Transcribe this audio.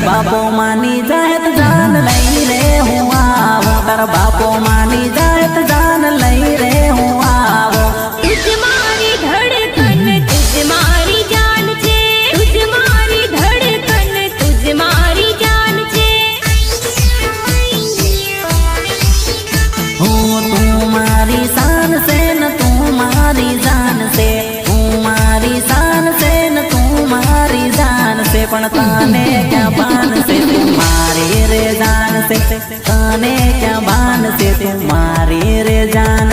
बापो मानी जाए तो जान लई रे हूँ आवो तारा बापो मानी जाए तो जान लई रे हूँ आवो तुझ मारी धड़कन तुझ मारी जान छे तुझ मारी धड़कन तुझ मारी जान छे हूँ तू मारी शान से न तू मारी जान से हूँ मारी शान से न तू मारी जान से पण ताने क्या बान से तू मारी रे जान से ताने क्या बान से तू मारी रे जान